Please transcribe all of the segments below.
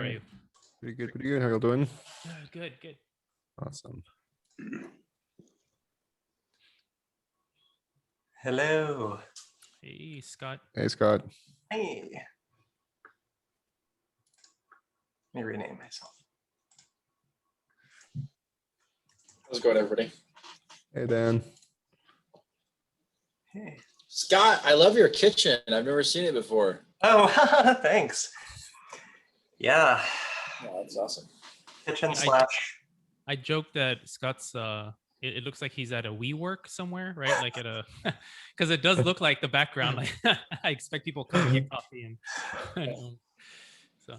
are you? Pretty good, pretty good. How you doing? Good, good. Awesome. Hello. Hey, Scott. Hey, Scott. Hey. Let me rename myself. How's it going, everybody? Hey, Dan. Hey. Scott, I love your kitchen. I've never seen it before. Oh, thanks. Yeah. Oh, that's awesome. Kitchen I- / I joked that Scott's it looks like he's at a WeWork somewhere, right? Like at a because it does look like the background. Like I expect people come to get coffee and so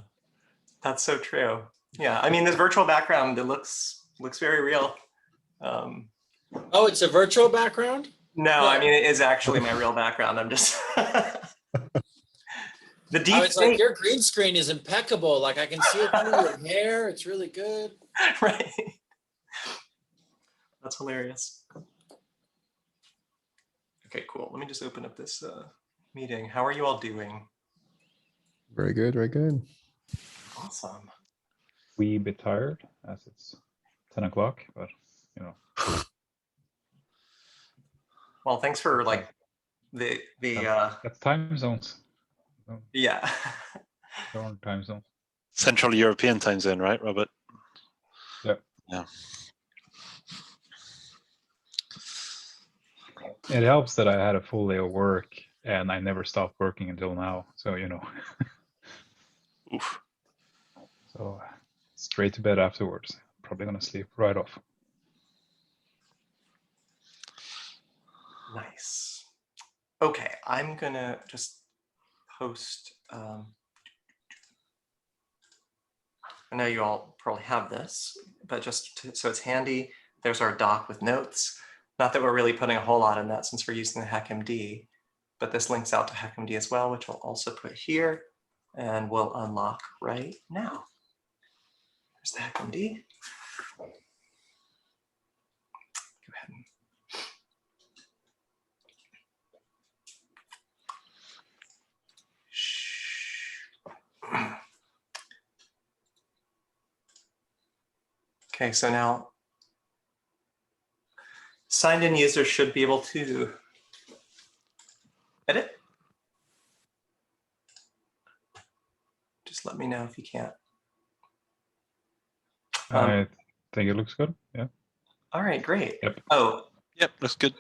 That's so true. Yeah, I mean, this virtual background, it looks very real. Oh, it's a virtual background? No, I mean, it is actually my real background. I'm just the deep I was like, state, your green screen is impeccable. Like I can see it through your hair. It's really good. right? That's hilarious. Okay, cool. Let me just open up this meeting. How are you all doing? Very good, very good. Awesome. We bit tired as it's 10 o'clock, but you know. Well, thanks for like the That's time zones. yeah. Different time zones. Central European time zone, right, Robert? Yeah. Yeah. It helps that I had a full day of work and I never stopped working until now. So, you know. Oof. So straight to bed afterwards. Probably gonna sleep right off. Nice. Okay, I'm gonna just post. I know you all probably have this, but so it's handy. There's our doc with notes. Not that we're really putting a whole lot in that since we're using the HackMD, but this links out to HackMD as well, which we'll also put here and we'll unlock right now. There's the HackMD. Go ahead and okay, so now signed in users should be able to edit. Just let me know if you can't. I think it looks good. Yeah. All right, great. Yep. Oh, Yep, looks good.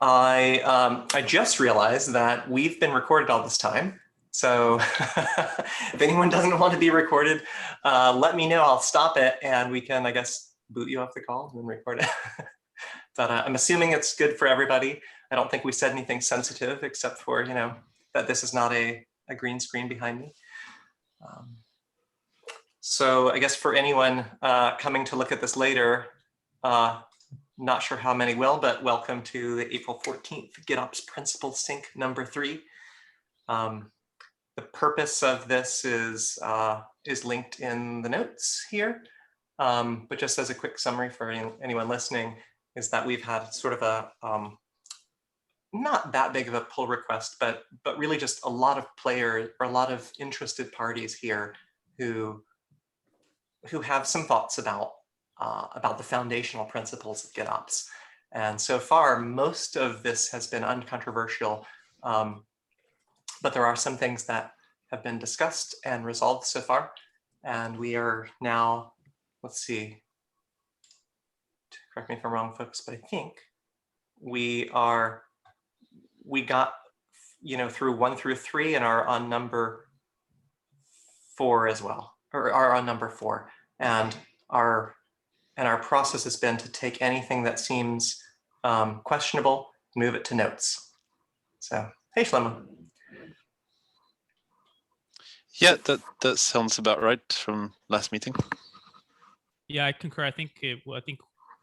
I just realized that we've been recorded all this time. So if anyone doesn't want to be recorded, let me know. I'll stop it and we can, I guess, boot you off the call and then record it. But I'm assuming it's good for everybody. I don't think we said anything sensitive except for, you know, that this is not a green screen behind me. So I guess for anyone coming to look at this later, not sure how many will, but welcome to the April 14th GitOps Principal Sync number 3. The purpose of this is linked in the notes here, but just as a quick summary for anyone listening, is that we've had sort of a not that big of a pull request, but really just a lot of players or a lot of interested parties here who have some thoughts about the foundational principles of GitOps. And so far, most of this has been uncontroversial, but there are some things that have been discussed and resolved so far. And we are now, let's see, correct me if I'm wrong, folks, but I think we got, you know, through 1 through 3 and are on number 4 as well, or are on number 4. And our process has been to take anything that seems questionable, move it to notes. So, hey, Shlomo. Yeah, that sounds about right from last meeting. yeah, I concur. I think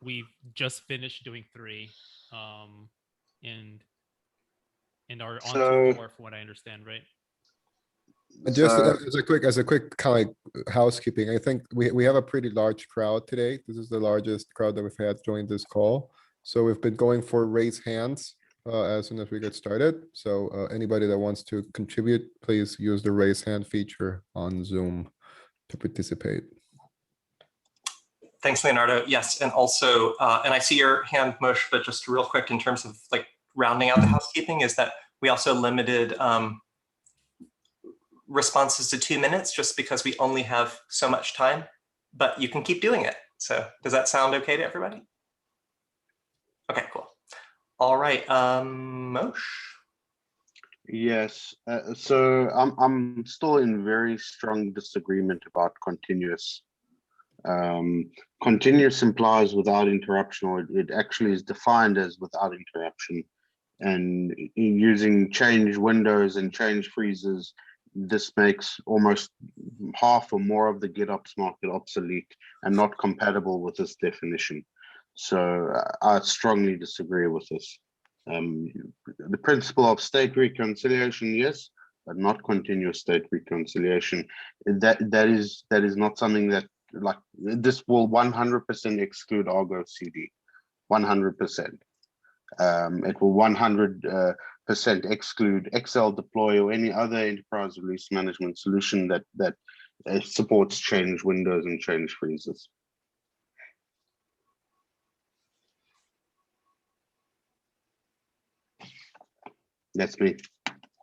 we've just finished doing 3, and are on to 4 from what I understand, right? Just as a quick kind of housekeeping, I think we have a pretty large crowd today. This is the largest crowd that we've had join this call. So we've been going for raise hands as soon as we get started. So anybody that wants to contribute, please use the raise hand feature on Zoom to participate. Thanks, Leonardo. Yes, and also, and I see your hand, Moshe, but just real quick in terms of like rounding out the housekeeping is that we also limited responses to 2 minutes just because we only have so much time, but you can keep doing it. So does that sound okay to everybody? Okay, cool. All right, Moshe. Yes, so I'm still in very strong disagreement about continuous. Continuous implies without interruption, or it actually is defined as without interruption. And in using change windows and change freezes, this makes almost half or more of the GitOps market obsolete and not compatible with this definition. So I strongly disagree with this. The principle of state reconciliation, yes, but not continuous state reconciliation. That is not something that, like, this will 100% exclude Argo CD, 100%. It will 100% exclude XL deploy or any other enterprise release management solution that supports change windows and change freezes. That's me.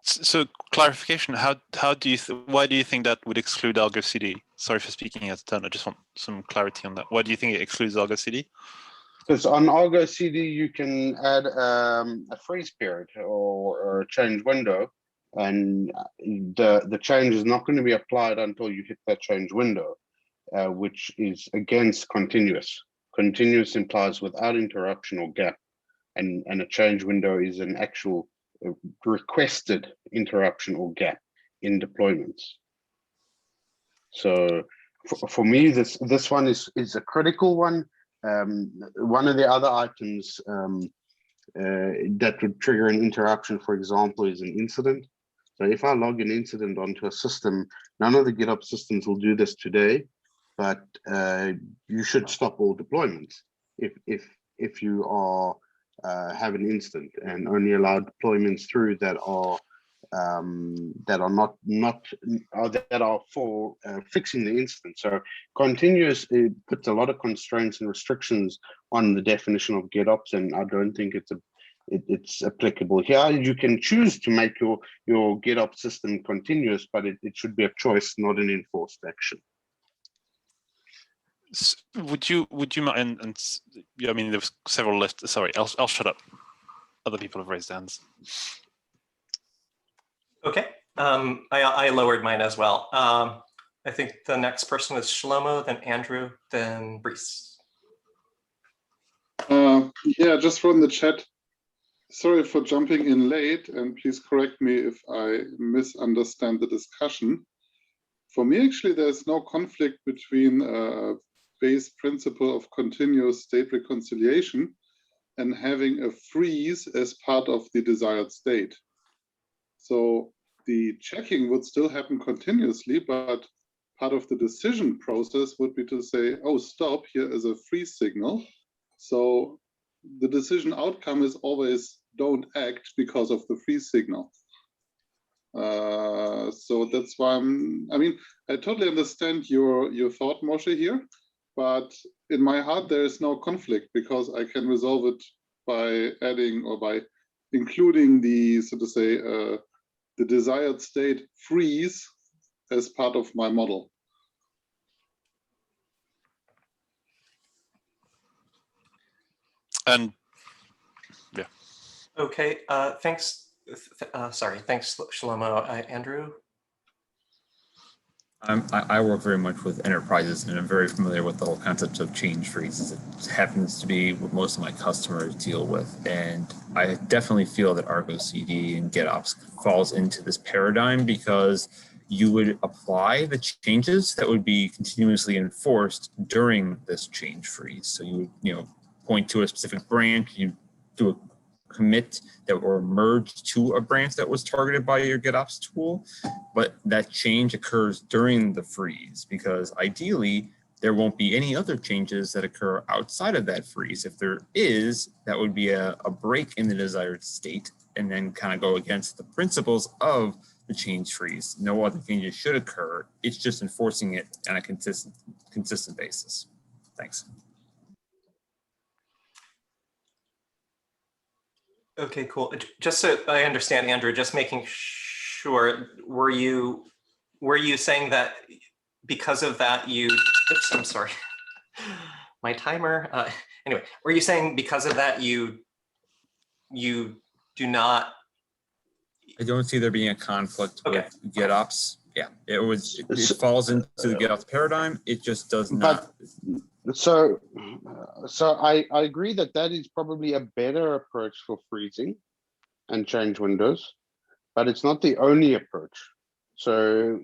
So clarification, why do you think that would exclude Argo CD? Sorry for speaking out of turn. I just want some clarity on that. Why do you think it excludes Argo CD? Because on Argo CD, you can add a freeze period or a change window, and the change is not going to be applied until you hit that change window, which is against continuous. Continuous implies without interruption or gap, and a change window is an actual requested interruption or gap in deployments. So for me, this one is a critical one. One of the other items that would trigger an interruption, for example, is an incident. So if I log an incident onto a system, none of the GitOps systems will do this today, but you should stop all deployments if you are have an incident, and only allow deployments through that are for fixing the incident. So continuous, it puts a lot of constraints and restrictions on the definition of GitOps, and I don't think it's applicable here. You can choose to make your GitOps system continuous, but it should be a choice, not an enforced action. Would you mind? And I mean, there was several left. Sorry, I'll shut up. Other people have raised hands. Okay, I lowered mine as well. I think the next person is Shlomo, then Andrew, then Brice. Yeah, just from the chat. Sorry for jumping in late, and please correct me if I misunderstand the discussion. For me, actually, there's no conflict between base principle of continuous state reconciliation and having a freeze as part of the desired state. So the checking would still happen continuously, but part of the decision process would be to say, oh, stop, here is a freeze signal. So the decision outcome is always don't act because of the freeze signal. So that's why I totally understand your thought, Moshe, here. But in my heart, there is no conflict because I can resolve it by adding or by including the, so to say, the desired state freeze as part of my model. And yeah. Okay, thanks. Thanks, Shlomo. Andrew? I work very much with enterprises, and I'm very familiar with the whole concept of change freezes. It happens to be what most of my customers deal with, and I definitely feel that Argo CD and GitOps falls into this paradigm because you would apply the changes that would be continuously enforced during this change freeze. So you would, point to a specific branch, you do a commit that were merged to a branch that was targeted by your GitOps tool, but that change occurs during the freeze because ideally there won't be any other changes that occur outside of that freeze. If there is, that would be a break in the desired state and then kind of go against the principles of the change freeze. No other changes should occur. It's just enforcing it on a consistent basis. Thanks. Okay, cool. Just so I understand, Andrew, just making sure, were you saying that because of that oops, I'm sorry, my timer. Anyway, were you saying because of that you do not? I don't see there being a conflict with GitOps. Yeah, it falls into the GitOps paradigm. It just does not. So I agree that that is probably a better approach for freezing and change windows, but it's not the only approach. So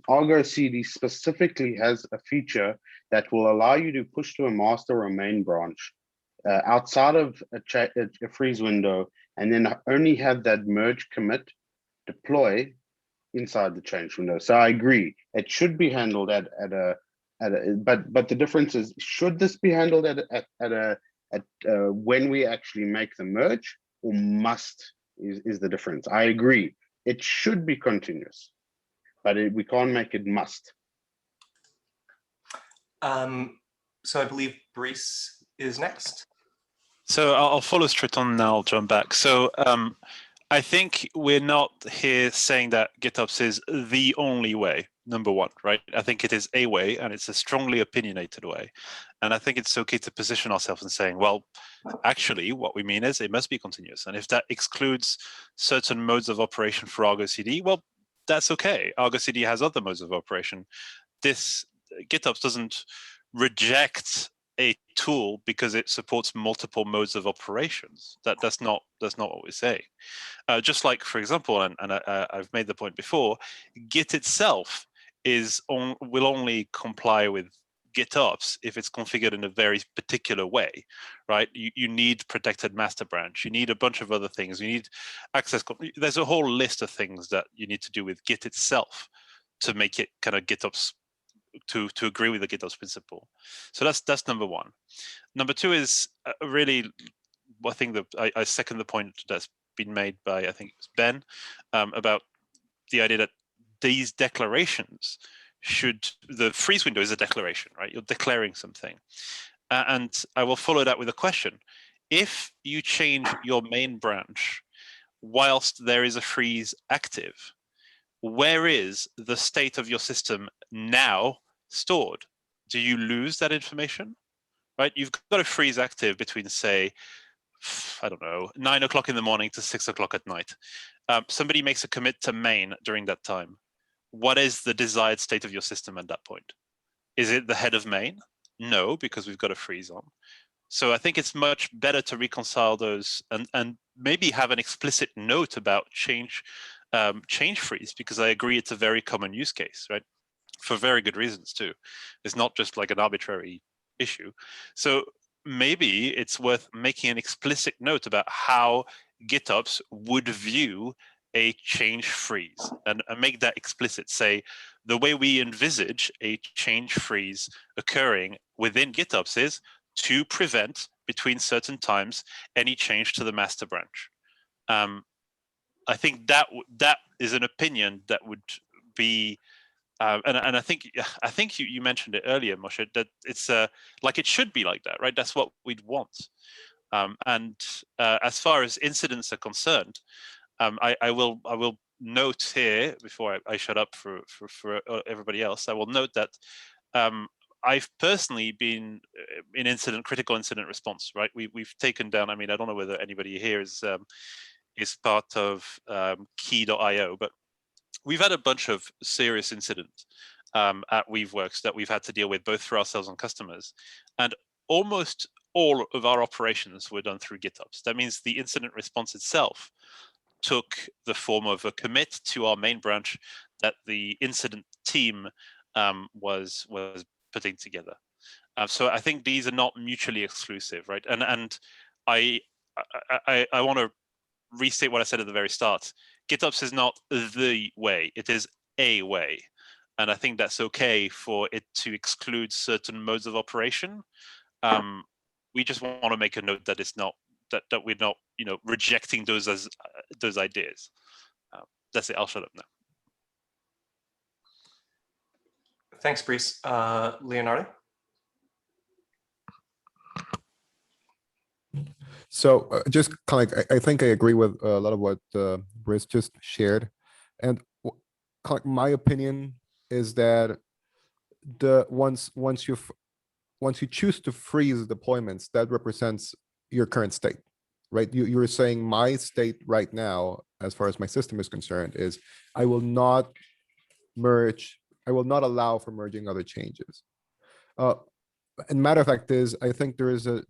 Argo CD specifically has a feature that will allow you to push to a master or main branch outside of a freeze window, and then only have that merge commit deploy inside the change window. So I agree, it should be handled but the difference is, should this be handled when we actually make the merge, or must is the difference. I agree, it should be continuous, but we can't make it must. So I believe Brice is next. So I'll follow straight on now, I'll jump back. So I think we're not here saying that GitOps is the only way, number one, right? I think it is a way, and it's a strongly opinionated way. And I think it's okay to position ourselves in saying, well, actually, what we mean is it must be continuous. And if that excludes certain modes of operation for Argo CD, well, that's okay. Argo CD has other modes of operation. This GitOps doesn't reject a tool because it supports multiple modes of operations. That's not what we're saying. Just like, for example, and I've made the point before, Git itself will only comply with GitOps if it's configured in a very particular way, right? You need protected master branch. You need a bunch of other things. You need access. There's a whole list of things that you need to do with Git itself to make it kind of GitOps, to agree with the GitOps principle. So that's number one. Number two is really, I think that I second the point that's been made by, I think it's Ben, about the idea that these declarations the freeze window is a declaration, right? You're declaring something. And I will follow that with a question. If you change your main branch whilst there is a freeze active, where is the state of your system now stored? Do you lose that information? Right? You've got a freeze active between, say, I don't know, 9 o'clock in the morning to 6 o'clock at night. Somebody makes a commit to main during that time. What is the desired state of your system at that point? Is it the head of main? No, because we've got a freeze on. So I think it's much better to reconcile those and maybe have an explicit note about change freeze, because I agree it's a very common use case, right? For very good reasons too. It's not just like an arbitrary issue. So maybe it's worth making an explicit note about how GitOps would view a change freeze and make that explicit. Say, the way we envisage a change freeze occurring within GitOps is to prevent, between certain times, any change to the master branch. I think that is an opinion that would be, and I think you mentioned it earlier, Moshe, that it's like it should be like that, right? That's what we'd want. And as far as incidents are concerned, I will note here before I shut up for everybody else. I will note that I've personally been in critical incident response, right? We've taken down, I mean, I don't know whether anybody here is part of key.io, but we've had a bunch of serious incidents at Weaveworks that we've had to deal with, both for ourselves and customers. And almost all of our operations were done through GitOps. That means the incident response itself took the form of a commit to our main branch that the incident team was putting together. So I think these are not mutually exclusive, right? And I want to restate what I said at the very start. GitOps is not the way, it is a way. And I think that's okay for it to exclude certain modes of operation. We just want to make a note that it's not, that we're not, rejecting those as those ideas. That's it. I'll shut up now. Thanks, Brice. Leonardo? So just kind of like, I think I agree with a lot of what Brice just shared. And kind of like my opinion is that once you choose to freeze deployments, that represents your current state, right? You're saying my state right now, as far as my system is concerned, is I will not merge, I will not allow for merging other changes. And matter of fact is, I think there is a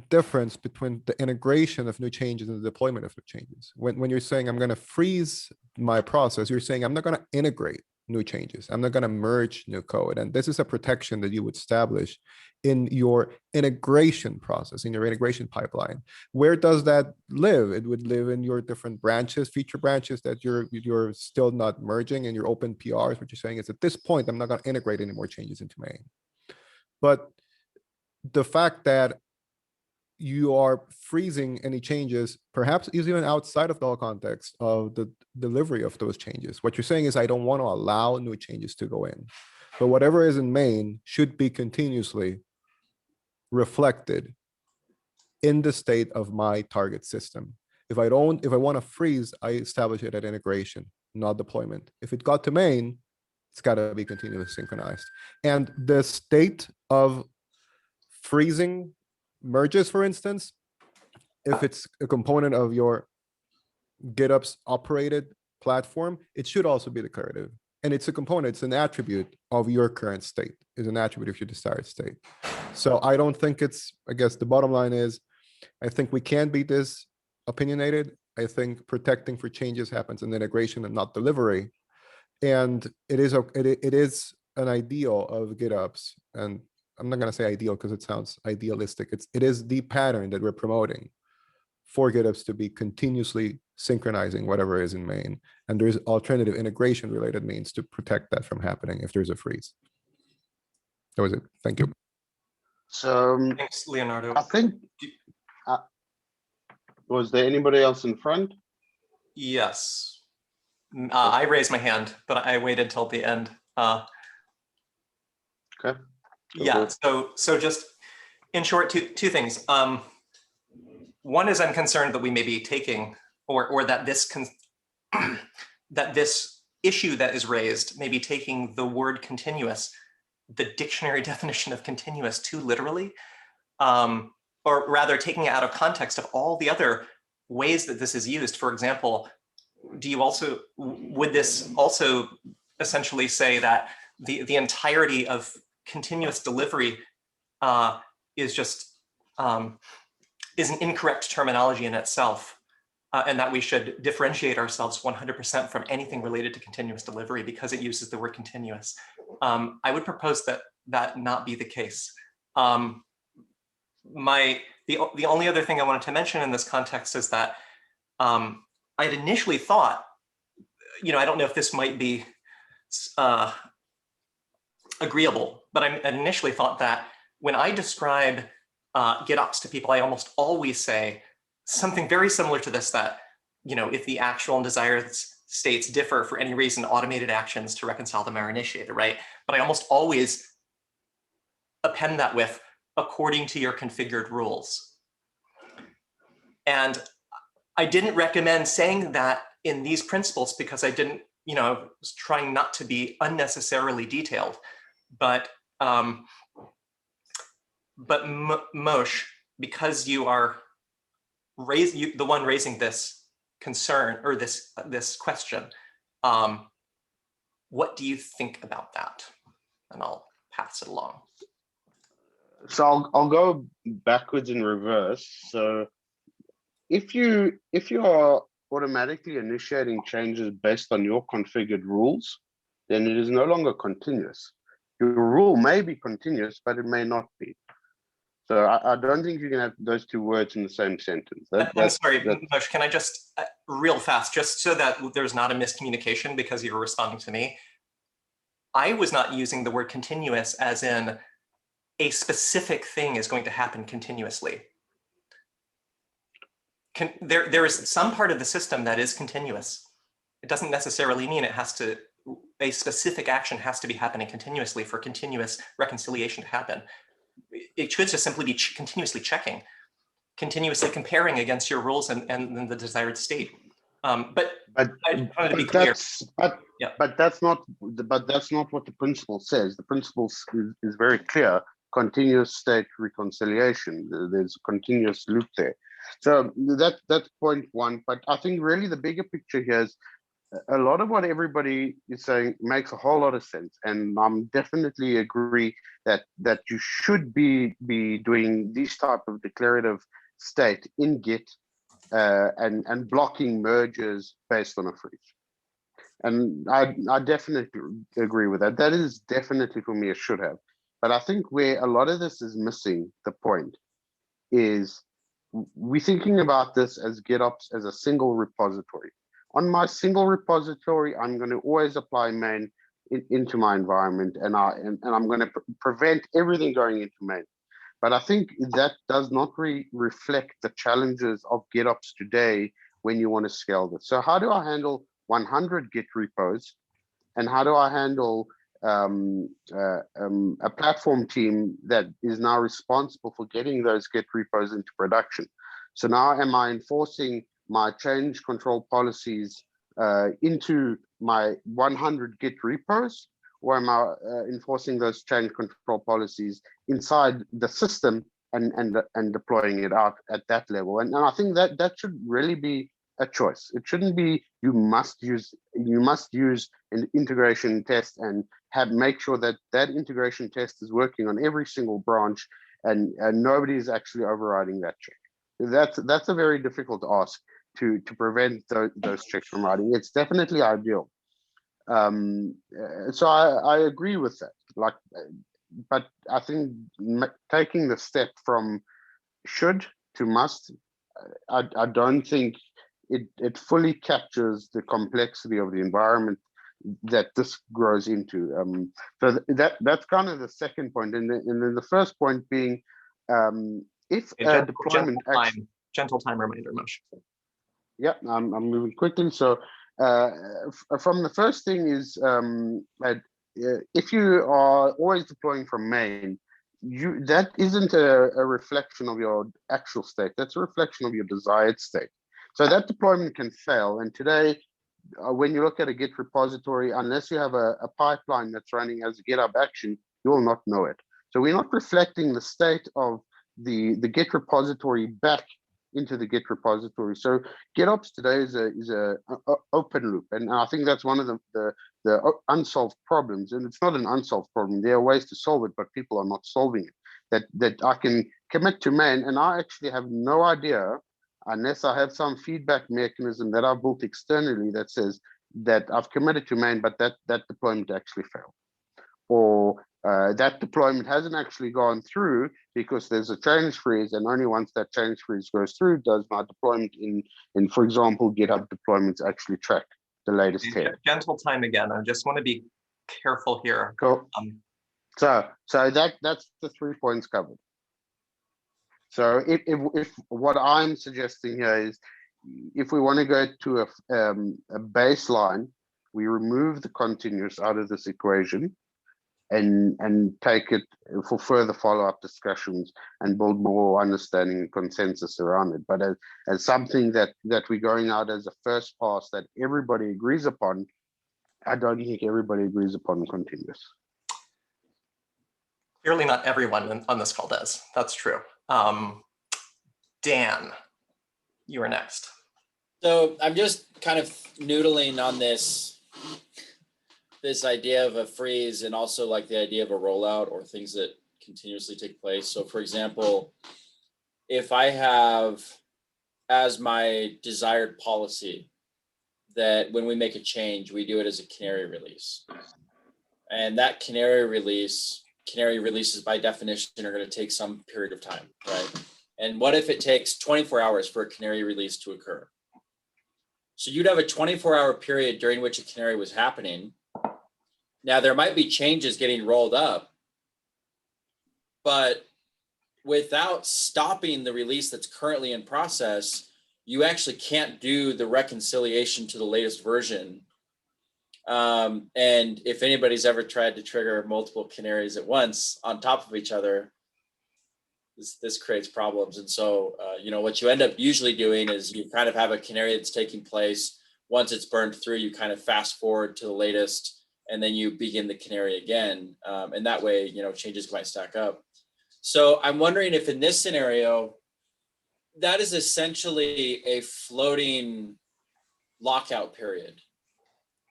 difference between the integration of new changes and the deployment of new changes. When you're saying I'm going to freeze my process, you're saying I'm not going to integrate new changes. I'm not going to merge new code. And this is a protection that you would establish in your integration process, in your integration pipeline. Where does that live? It would live in your different branches, feature branches that you're still not merging, in your open PRs. What you're saying is at this point, I'm not going to integrate any more changes into main. But the fact that you are freezing any changes, perhaps even outside of the context of the delivery of those changes. What you're saying is I don't want to allow new changes to go in, but whatever is in main should be continuously reflected in the state of my target system. If I want to freeze, I establish it at integration, not deployment. If it got to main, it's got to be continuously synchronized. And the state of freezing merges, for instance, if it's a component of your GitOps operated platform, it should also be declarative. And it's a component, it's an attribute of your current state, is an attribute of your desired state. So I don't think it's, I guess the bottom line is, I think we can be this opinionated. I think protecting for changes happens in integration and not delivery. And it is an ideal of GitOps. And I'm not going to say ideal because it sounds idealistic. It is the pattern that we're promoting for GitOps to be continuously synchronizing whatever is in main. And there's alternative integration related means to protect that from happening if there's a freeze. That was it. Thank you. So Thanks, Leonardo. I think, was there anybody else in front? Yes. I raised my hand, but I waited till the end. Okay. Yeah, so just in short, two things. One is I'm concerned that we may be taking, or that this that this issue that is raised may be taking the word continuous, the dictionary definition of continuous, too literally, or rather taking it out of context of all the other ways that this is used. For example, would this also essentially say that the entirety of continuous delivery is an incorrect terminology in itself, and that we should differentiate ourselves 100% from anything related to continuous delivery because it uses the word continuous. I would propose that not be the case. The only other thing I wanted to mention in this context is that I had initially thought, I don't know if this might be agreeable, but I initially thought that when I describe GitOps to people, I almost always say something very similar to this, that, if the actual and desired states differ for any reason, automated actions to reconcile them are initiated, right? But I almost always append that with according to your configured rules. And I didn't recommend saying that in these principles because I didn't, I was trying not to be unnecessarily detailed. But Moshe, because you are the one raising this concern or this question, what do you think about that? And I'll pass it along. So I'll go backwards in reverse. So if you are automatically initiating changes based on your configured rules, then it is no longer continuous. Your rule may be continuous, but it may not be. So I don't think you can have those two words in the same sentence. I'm sorry, Moshe, can I just, real fast, just so that there's not a miscommunication because you're responding to me. I was not using the word continuous as in a specific thing is going to happen continuously. there is some part of the system that is continuous. It doesn't necessarily mean a specific action has to be happening continuously for continuous reconciliation to happen. It should just simply be continuously checking, continuously comparing against your rules and the desired state. But I wanted to be clear. But that's not what the principle says. The principle is very clear. Continuous state reconciliation. There's a continuous loop there. So that's point one. But I think really the bigger picture here is a lot of what everybody is saying makes a whole lot of sense, and I'm definitely agree that you should be doing these type of declarative state in Git and blocking merges based on a freeze. And I definitely agree with that. That is definitely for me a should have. But I think where a lot of this is missing the point is we're thinking about this as GitOps as a single repository. On my single repository, I'm going to always apply main into my environment, and I'm going to prevent everything going into main. But I think that does not reflect the challenges of GitOps today when you want to scale this. So how do I handle 100 Git repos, and how do I handle a platform team that is now responsible for getting those Git repos into production? So now am I enforcing my change control policies into my 100 Git repos, or am I enforcing those change control policies inside the system and deploying it out at that level? And I think that should really be a choice. It shouldn't be you must use an integration test and make sure that integration test is working on every single branch, and nobody is actually overriding that check. That's a very difficult ask to prevent those checks from writing. It's definitely ideal. So I agree with that. But I think taking the step from should to must, I don't think it fully captures the complexity of the environment that this grows into. So that's kind of the second point, and then the first point being, if a deployment gentle time reminder, Mosh. Yeah, I'm moving quickly. So from the first thing is if you are always deploying from main, that isn't a reflection of your actual state. That's a reflection of your desired state. So that deployment can fail. And today, when you look at a Git repository, unless you have a pipeline that's running as a GitHub action, you will not know it. So we're not reflecting the state of the Git repository back into the Git repository. So GitOps today is a open loop, and I think that's one of the unsolved problems. And it's not an unsolved problem. There are ways to solve it, but people are not solving it. That I can commit to main, and I actually have no idea unless I have some feedback mechanism that I've built externally that says that I've committed to main, but that deployment actually failed, or that deployment hasn't actually gone through because there's a change freeze, and only once that change freeze goes through does my deployment in for example, GitHub deployments actually track the latest head. Gentle time again. I just want to be careful here. Cool. So that's the 3 points covered. So if what I'm suggesting here is, if we want to go to a baseline, we remove the continuous out of this equation and take it for further follow-up discussions and build more understanding and consensus around it. But as something that we're going out as a first pass that everybody agrees upon, I don't think everybody agrees upon continuous. Clearly not everyone on this call does. That's true. Dan, you are next. So I'm just kind of noodling on this idea of a freeze, and also like the idea of a rollout or things that continuously take place. So for example, if I have as my desired policy that when we make a change, we do it as a canary release. And that canary releases by definition are going to take some period of time, right? And what if it takes 24 hours for a canary release to occur? So you'd have a 24-hour period during which a canary was happening. Now there might be changes getting rolled up, but without stopping the release that's currently in process, you actually can't do the reconciliation to the latest version. And if anybody's ever tried to trigger multiple canaries at once on top of each other, this creates problems. And so, you know, what you end up usually doing is you kind of have a canary that's taking place. Once it's burned through, you kind of fast forward to the latest, and then you begin the canary again. And that way, you know, changes might stack up. So I'm wondering if in this scenario, that is essentially a floating lockout period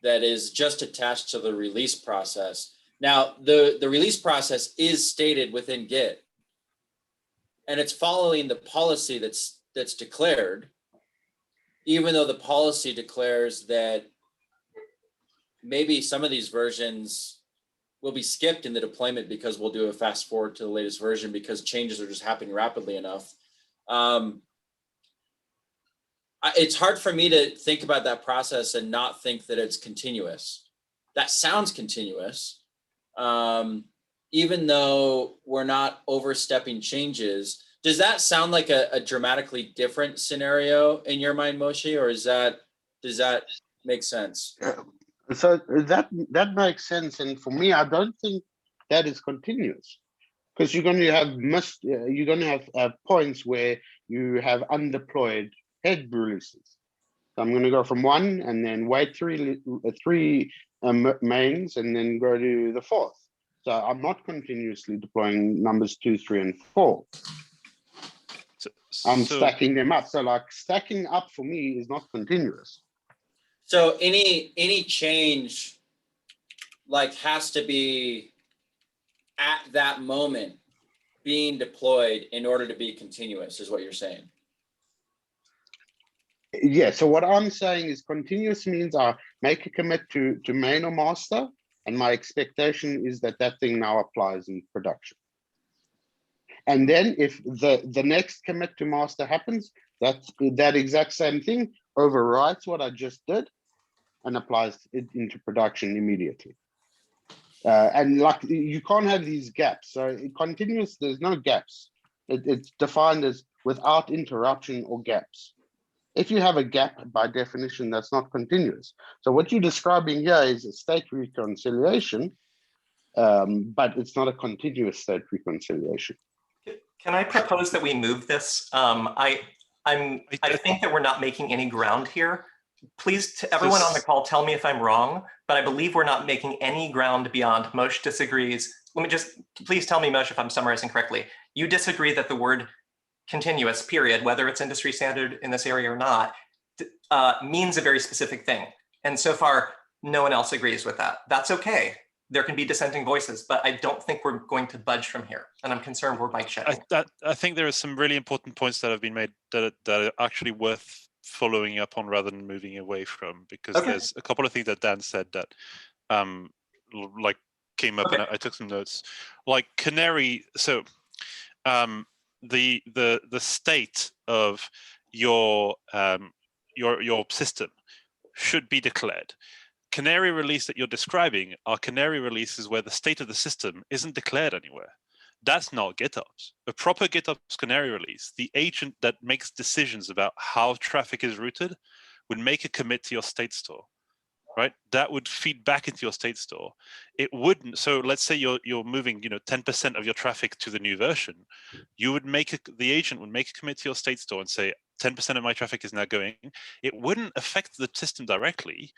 that is just attached to the release process. Now, the release process is stated within Git, and it's following the policy that's declared, even though the policy declares that maybe some of these versions will be skipped in the deployment because we'll do a fast forward to the latest version because changes are just happening rapidly enough. It's hard for me to think about that process and not think that it's continuous. That sounds continuous, even though we're not overstepping changes. Does that sound like a dramatically different scenario in your mind, Moshe, or does that make sense? So that makes sense. And for me, I don't think that is continuous, because you're going to have points where you have undeployed head releases. So I'm going to go from one and then wait three mains and then go to the fourth. So I'm not continuously deploying numbers 2, 3, and 4. I'm stacking them up. So like stacking up for me is not continuous. So any change like has to be at that moment being deployed in order to be continuous, is what you're saying. Yeah, so what I'm saying is continuous means I make a commit to main or master, and my expectation is that that thing now applies in production. And then if the next commit to master happens, that exact same thing overwrites what I just did and applies it into production immediately. And like you can't have these gaps. So continuous, there's no gaps. It's defined as without interruption or gaps. If you have a gap, by definition, that's not continuous. So what you're describing here is a state reconciliation, but it's not a continuous state reconciliation. Can I propose that we move this? I think that we're not making any ground here. Please, to everyone on the call, tell me if I'm wrong, but I believe we're not making any ground beyond Moshe disagrees. Let me just, please tell me, Moshe, if I'm summarizing correctly. You disagree that the word continuous, period, whether it's industry standard in this area or not, means a very specific thing. And so far, no one else agrees with that. That's okay. There can be dissenting voices, but I don't think we're going to budge from here. And I'm concerned we're bike shedding. I think there are some really important points that have been made that are actually worth following up on rather than moving away from, because there's a couple of things that Dan said that like came up and I took some notes. Like canary, so the state of your system should be declared. Canary release that you're describing are canary releases where the state of the system isn't declared anywhere. That's not GitOps. A proper GitOps canary release, the agent that makes decisions about how traffic is routed would make a commit to your state store, right? That would feed back into your state store. It wouldn't. So let's say you're moving, 10% of your traffic to the new version. You would the agent would make a commit to your state store and say 10% of my traffic is now going. It wouldn't affect the system directly.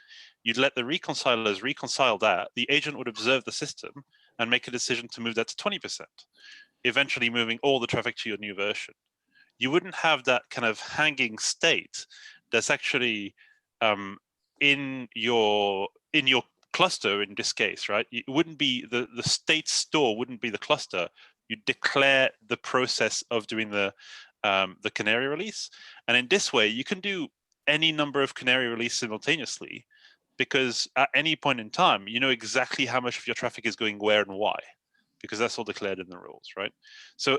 You'd let the reconcilers reconcile that. The agent would observe the system and make a decision to move that to 20%, eventually moving all the traffic to your new version. You wouldn't have that kind of hanging state that's actually in your cluster in this case, right? It wouldn't be the state store wouldn't be the cluster. You declare the process of doing the canary release, and in this way you can do any number of canary release simultaneously, because at any point in time you know exactly how much of your traffic is going where and why, because that's all declared in the rules, right? So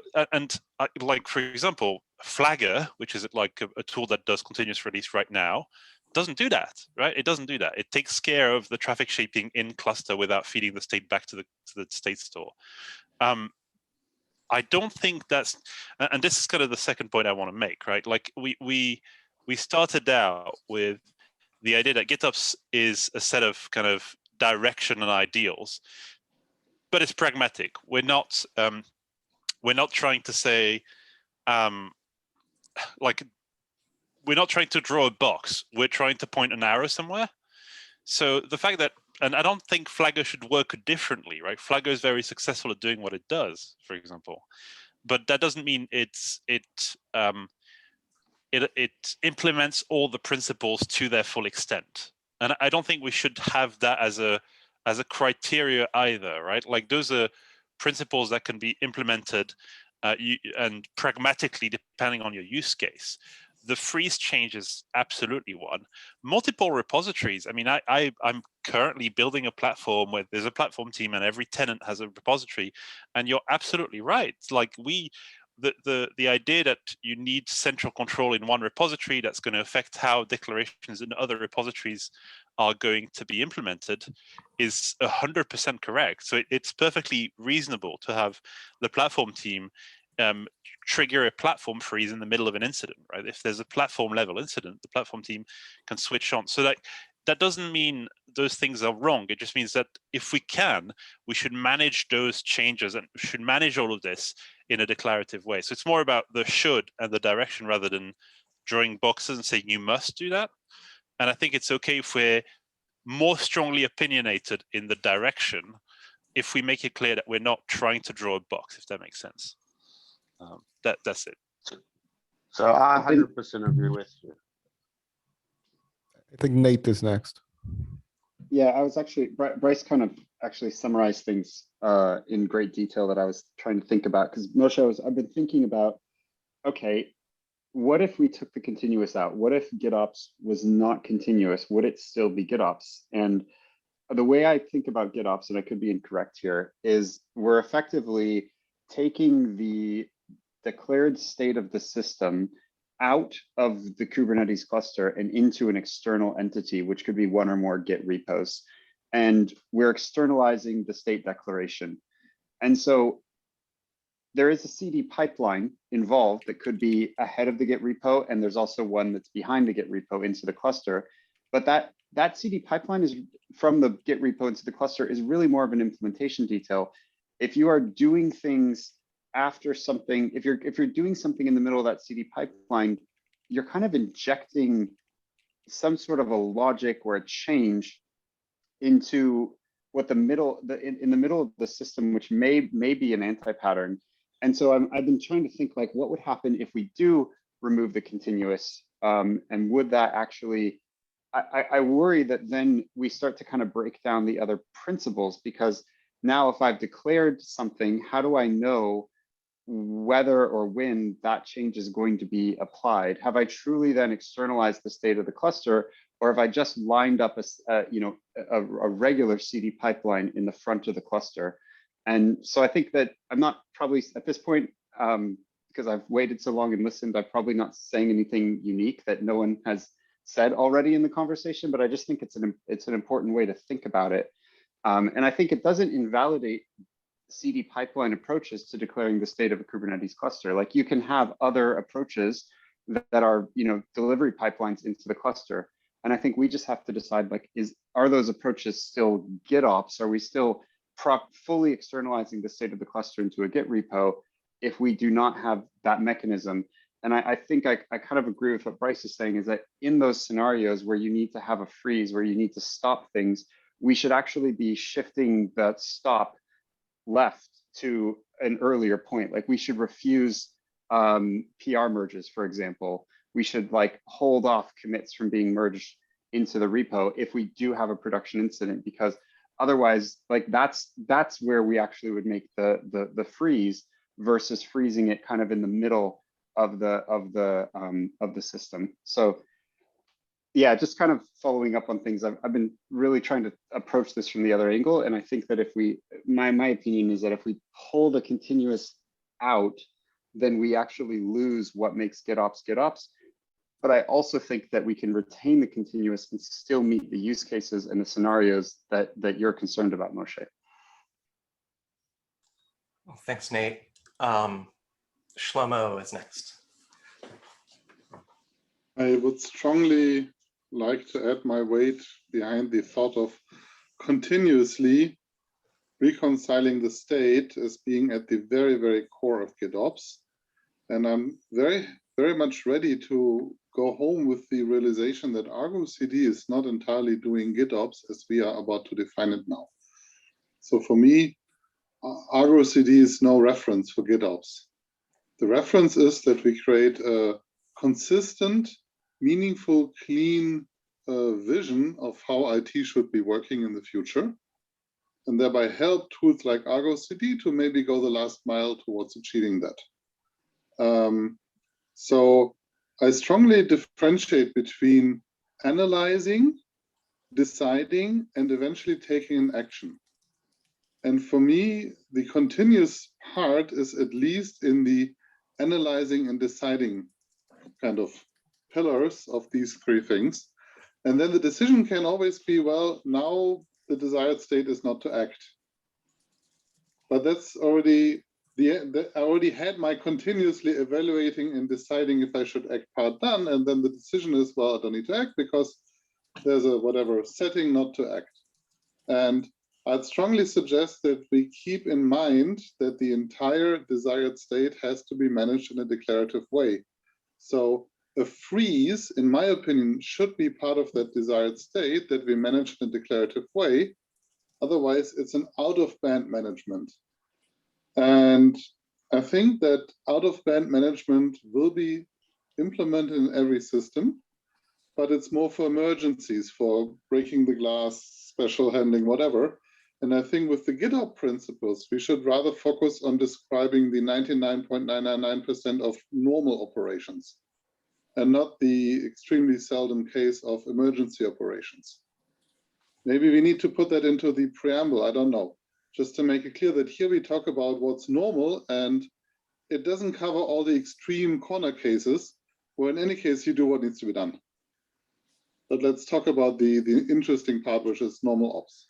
like for example, Flagger, which is like a tool that does continuous release right now, doesn't do that, right? It doesn't do that. It takes care of the traffic shaping in cluster without feeding the state back to the state store. I don't think that's, and this is kind of the second point I want to make, right? Like we we started out with the idea that GitOps is a set of kind of direction and ideals, but it's pragmatic. We're not trying to say, like, we're not trying to draw a box. We're trying to point an arrow somewhere. So the fact that, and I don't think Flagger should work differently, right? Flagger is very successful at doing what it does, for example, but that doesn't mean it implements all the principles to their full extent. And I don't think we should have that as a criteria either, right? Like, those are principles that can be implemented and pragmatically depending on your use case. The freeze change is absolutely one. Multiple repositories. I mean, I'm currently building a platform where there's a platform team and every tenant has a repository. And you're absolutely right. It's like the idea that you need central control in one repository that's going to affect how declarations in other repositories are going to be implemented is 100% correct. So it's perfectly reasonable to have the platform team trigger a platform freeze in the middle of an incident, right? If there's a platform level incident, the platform team can switch on. So that doesn't mean those things are wrong. It just means that if we can, we should manage those changes and should manage all of this in a declarative way. So it's more about the should and the direction rather than drawing boxes and saying you must do that. And I think it's okay if we're more strongly opinionated in the direction if we make it clear that we're not trying to draw a box, if that makes sense. That's it. So I 100% agree with you. I think Nate is next. Yeah, I was actually, Bryce kind of actually summarized things in great detail that I was trying to think about, because Moshe, I've been thinking about, okay, what if we took the continuous out? What if GitOps was not continuous? Would it still be GitOps? And the way I think about GitOps, and I could be incorrect here, is we're effectively taking the declared state of the system out of the Kubernetes cluster and into an external entity, which could be one or more Git repos. And we're externalizing the state declaration. And so there is a CD pipeline involved that could be ahead of the Git repo, and there's also one that's behind the Git repo into the cluster. But that CD pipeline is from the Git repo into the cluster is really more of an implementation detail. If you are doing things after something, if you're doing something in the middle of that CD pipeline, you're kind of injecting some sort of a logic or a change into what in the middle of the system, which may be an anti-pattern. And so I've been trying to think, like, what would happen if we do remove the continuous, and would that actually, I worry that then we start to kind of break down the other principles, because now if I've declared something, how do I know whether or when that change is going to be applied? Have I truly then externalized the state of the cluster, or have I just lined up a regular CD pipeline in the front of the cluster? And so I think that I'm not probably at this point, because I've waited so long and listened, I'm probably not saying anything unique that no one has said already in the conversation, but I just think it's an important way to think about it. And I think it doesn't invalidate CD pipeline approaches to declaring the state of a Kubernetes cluster. Like, you can have other approaches that are, delivery pipelines into the cluster. And I think we just have to decide, like, are those approaches still GitOps? Are we still fully externalizing the state of the cluster into a Git repo if we do not have that mechanism? And I think I kind of agree with what Bryce is saying, is that in those scenarios where you need to have a freeze, where you need to stop things, we should actually be shifting that stop left to an earlier point. Like, we should refuse PR merges, for example. We should, like, hold off commits from being merged into the repo if we do have a production incident, because otherwise, like, that's where we actually would make the freeze, versus freezing it kind of in the middle of the system. So yeah, just kind of following up on things. I've been really trying to approach this from the other angle, and I think that if my opinion is that if we pull the continuous out, then we actually lose what makes GitOps GitOps. But I also think that we can retain the continuous and still meet the use cases and the scenarios that you're concerned about, Moshe. Well, thanks, Nate. Shlomo is next. I would strongly like to add my weight behind the thought of continuously reconciling the state as being at the very, very core of GitOps. And I'm very, very much ready to go home with the realization that Argo CD is not entirely doing GitOps as we are about to define it now. So for me, Argo CD is no reference for GitOps. The reference is that we create a consistent, meaningful, clean vision of how IT should be working in the future, and thereby help tools like Argo CD to maybe go the last mile towards achieving that. So I strongly differentiate between analyzing, deciding, and eventually taking an action. And for me, the continuous part is at least in the analyzing and deciding kind of pillars of these three things. And then the decision can always be, well, now the desired state is not to act. But that's already I already had my continuously evaluating and deciding if I should act part done, and then the decision is, well, I don't need to act because there's a whatever setting not to act. And I'd strongly suggest that we keep in mind that the entire desired state has to be managed in a declarative way. So a freeze, in my opinion, should be part of that desired state that we manage in a declarative way. Otherwise, it's an out-of-band management. And I think that out-of-band management will be implemented in every system, but it's more for emergencies, for breaking the glass, special handling, whatever. And I think with the GitOps principles, we should rather focus on describing the 99.999% of normal operations and not the extremely seldom case of emergency operations. Maybe we need to put that into the preamble, I don't know, just to make it clear that here we talk about what's normal, and it doesn't cover all the extreme corner cases where in any case you do what needs to be done. But let's talk about the interesting part, which is normal ops.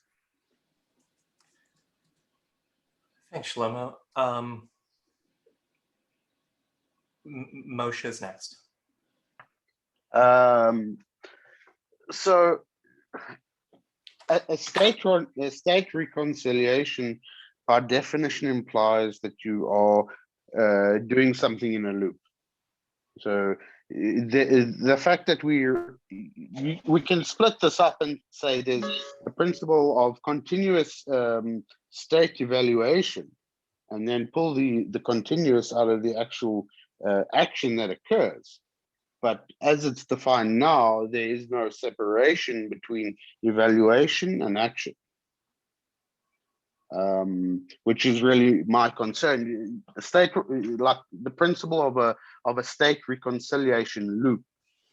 Thanks, Shlomo. Moshe is next. So a state reconciliation by definition implies that you are doing something in a loop. So the fact that we can split this up and say there's the principle of continuous state evaluation, and then pull the continuous out of the actual action that occurs. But as it's defined now, there is no separation between evaluation and action, which is really my concern. The state, like the principle of a state reconciliation loop,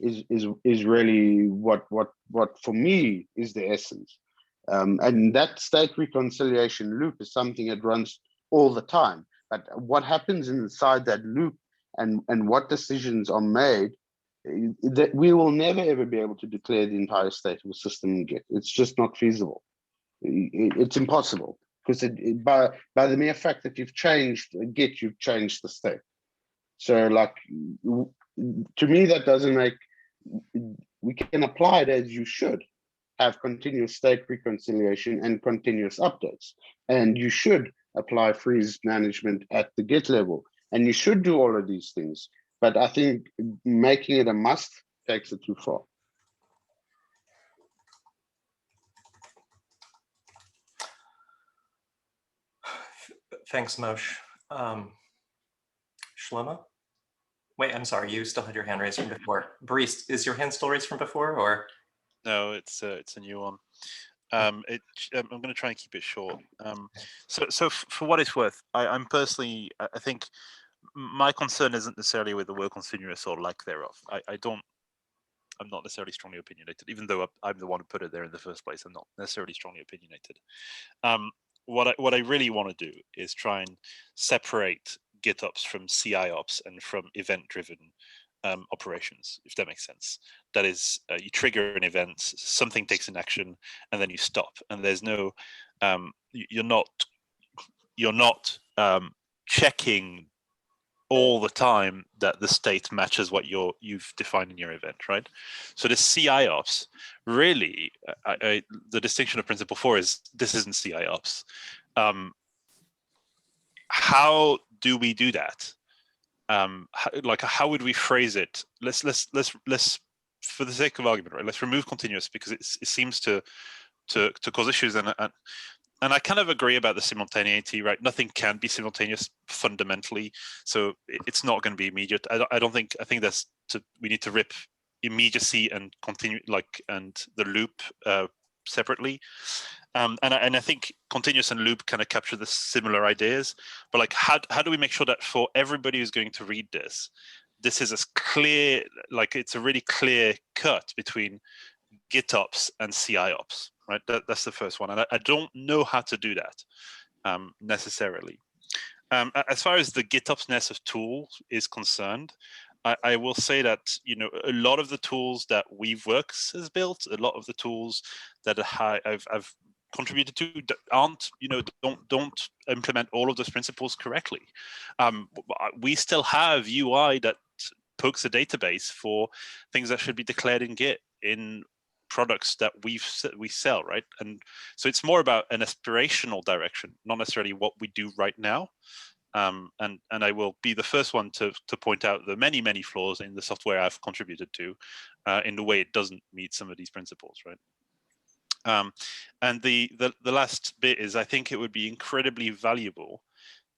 is really what for me is the essence. And that state reconciliation loop is something that runs all the time. But what happens inside that loop and what decisions are made, that we will never ever be able to declare the entire state of a system in Git. It's just not feasible. It's impossible, because by the mere fact that you've changed Git, you've changed the state. So like, to me, that doesn't make, we can apply it as you should have continuous state reconciliation and continuous updates. And you should apply freeze management at the Git level. And you should do all of these things. But I think making it a must takes it too far. Thanks, Moshe. Shlomo? Wait, I'm sorry, you still had your hand raised from before. Boris, is your hand still raised from before, or? No, it's a new one. I'm going to try and keep it short. So for what it's worth, I'm personally, I think my concern isn't necessarily with the word continuous or lack thereof. I'm not necessarily strongly opinionated, even though I'm the one who put it there in the first place. I'm not necessarily strongly opinionated. What I really want to do is try and separate GitOps from CIOps and from event-driven operations, if that makes sense. That is, you trigger an event, something takes an action, and then you stop. And there's no, you're not checking all the time that the state matches what you've defined in your event, right? So the CIOps, really, the distinction of principle 4 is this isn't CIOps. How do we do that? How would we phrase it? Let's for the sake of argument, right? Let's remove continuous because it seems to cause issues, and I kind of agree about the simultaneity, right? Nothing can be simultaneous fundamentally, so it's not going to be immediate. I think we need to rip immediacy and continue and the loop separately. And I think continuous and loop kind of capture the similar ideas, but like how do we make sure that for everybody who's going to read this is as clear, like it's a really clear cut between GitOps and CIOps, right? That's the first one, and I don't know how to do that necessarily. As far as the GitOpsness of tools is concerned, I will say that a lot of the tools that Weaveworks has built, a lot of the tools that I've contributed to aren't don't implement all of those principles correctly. We still have UI that pokes a database for things that should be declared in Git in products that we sell, right? And so it's more about an aspirational direction, not necessarily what we do right now. And I will be the first one to point out the many flaws in the software I've contributed to in the way it doesn't meet some of these principles, right? And the last bit is I think it would be incredibly valuable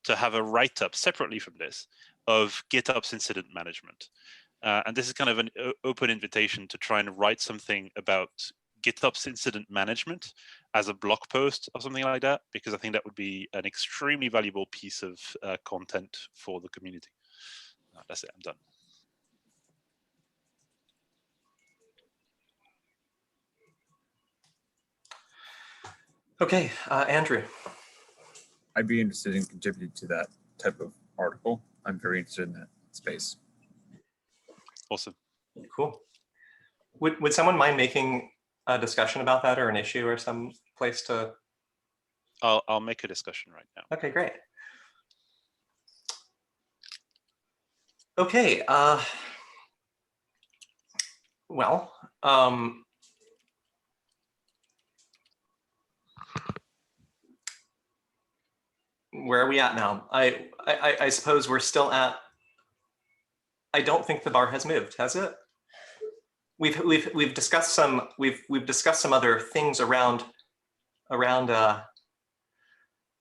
to have a write-up separately from this of GitOps incident management. And this is kind of an open invitation to try and write something about GitOps incident management as a blog post or something like that, because I think that would be an extremely valuable piece of content for the community. That's it, I'm done. Okay, Andrew. I'd be interested in contributing to that type of article. I'm very interested in that space. Awesome. Cool. Would someone mind making a discussion about that or an issue or some place to? I'll make a discussion right now. Okay, great. Okay. Well. Where are we at now? I suppose we're still at. I don't think the bar has moved, has it? We've discussed some other things around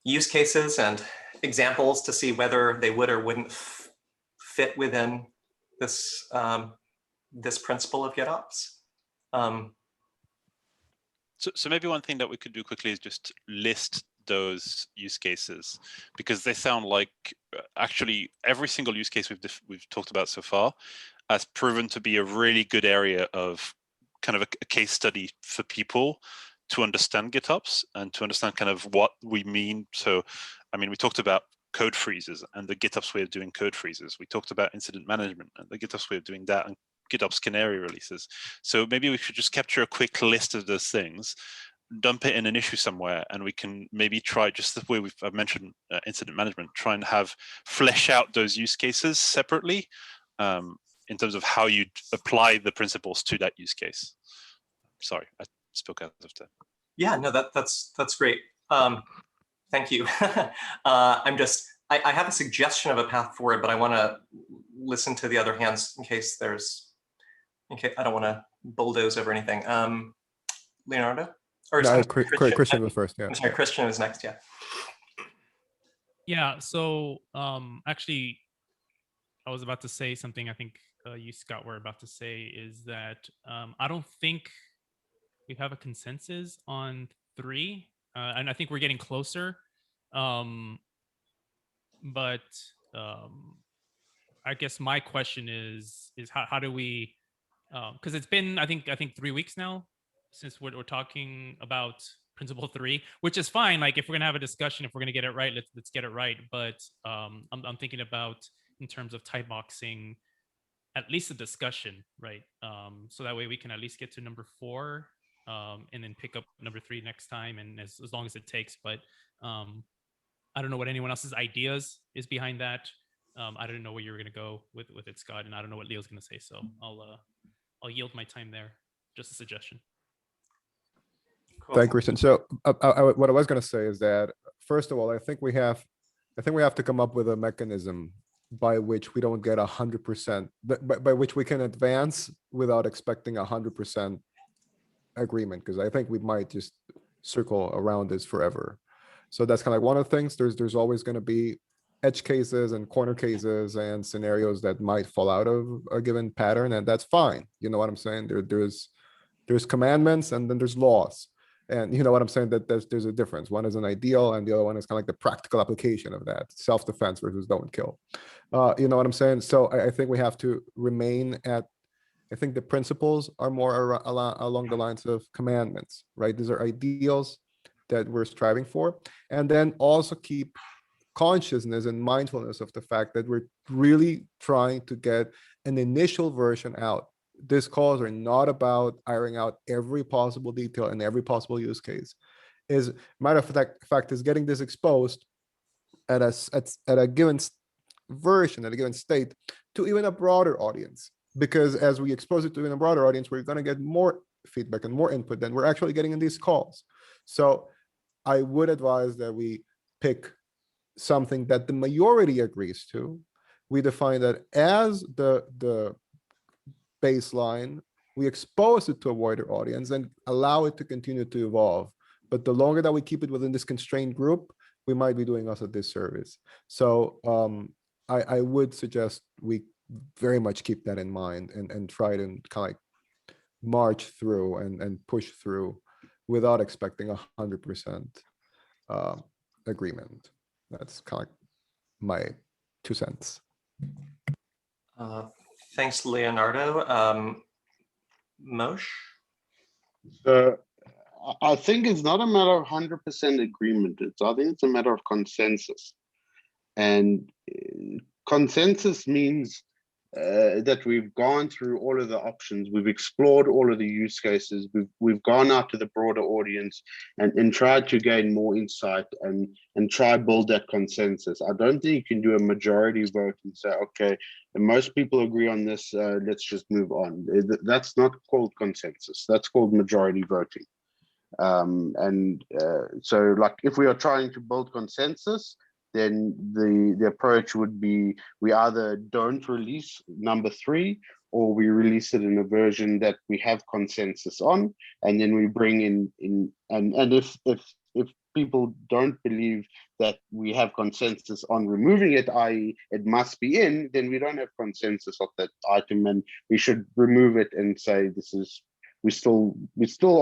use cases and examples to see whether they would or wouldn't fit within this this principle of GitOps. So maybe one thing that we could do quickly is just list those use cases, because they sound like actually every single use case we've talked about so far has proven to be a really good area of kind of a case study for people to understand GitOps and to understand kind of what we mean. So, I mean, we talked about code freezes and the GitOps way of doing code freezes. We talked about incident management and the GitOps way of doing that, and GitOps canary releases. So maybe we should just capture a quick list of those things, dump it in an issue somewhere, and we can maybe try, just the way I've mentioned incident management, try and flesh out those use cases separately in terms of how you apply the principles to that use case. Sorry, I spoke out of turn. Yeah, no, that's great. Thank you. I have a suggestion of a path forward, but I want to listen to the other hands in case I don't want to bulldoze over anything. Leonardo? Or No, sorry, Christian was first, yeah. I'm sorry, Christian was next, yeah. Yeah, so actually, I was about to say something I think you, Scott, were about to say is that I don't think we have a consensus on 3, and I think we're getting closer. But I guess my question is how do we, because it's been I think 3 weeks now since we're talking about principle 3, which is fine. Like if we're gonna have a discussion, if we're gonna get it right, let's get it right. But I'm thinking about in terms of type boxing, at least a discussion, right? So that way we can at least get to number 4, and then pick up number 3 next time, and as long as it takes. But I don't know what anyone else's ideas is behind that. I didn't know where you were going to go with it, Scott, and I don't know what Leo's going to say. So I'll yield my time there. Just a suggestion. Cool. Thank you, Christian. So what I was going to say is that, first of all, I think we have to come up with a mechanism by which we don't get 100%, by which we can advance without expecting 100% agreement, because I think we might just circle around this forever. So that's kind of like one of the things. There's always going to be edge cases and corner cases and scenarios that might fall out of a given pattern, and that's fine. You know what I'm saying? There's commandments and then there's laws. And you know what I'm saying, that there's a difference. One is an ideal and the other one is kind of like the practical application of that. Self-defense versus don't kill. You know what I'm saying? So I think we have to remain at, I think the principles are more along the lines of commandments, right? These are ideals that we're striving for. And then also keep consciousness and mindfulness of the fact that we're really trying to get an initial version out. These calls are not about ironing out every possible detail and every possible use case. Is matter of fact is getting this exposed at a given version, at a given state, to even a broader audience. Because as we expose it to even a broader audience, we're going to get more feedback and more input than we're actually getting in these calls. So I would advise that we pick something that the majority agrees to. We define that as the baseline, we expose it to a wider audience and allow it to continue to evolve. But the longer that we keep it within this constrained group, we might be doing us a disservice. So I would suggest we very much keep that in mind and try to kind of like march through and push through without expecting 100% agreement. That's kind of like my 2 cents. Thanks, Leonardo. Moshe? So I think it's not a matter of 100% agreement. I think it's a matter of consensus. And consensus means that we've gone through all of the options, we've explored all of the use cases, we've gone out to the broader audience and tried to gain more insight and try build that consensus. I don't think you can do a majority vote and say, okay, and most people agree on this, let's just move on. That's not called consensus, that's called majority voting. So like if we are trying to build consensus, then the approach would be we either don't release number 3 or we release it in a version that we have consensus on, and then we bring in and if people don't believe that we have consensus on removing it, i.e. it must be in, then we don't have consensus of that item and we should remove it and say this is we still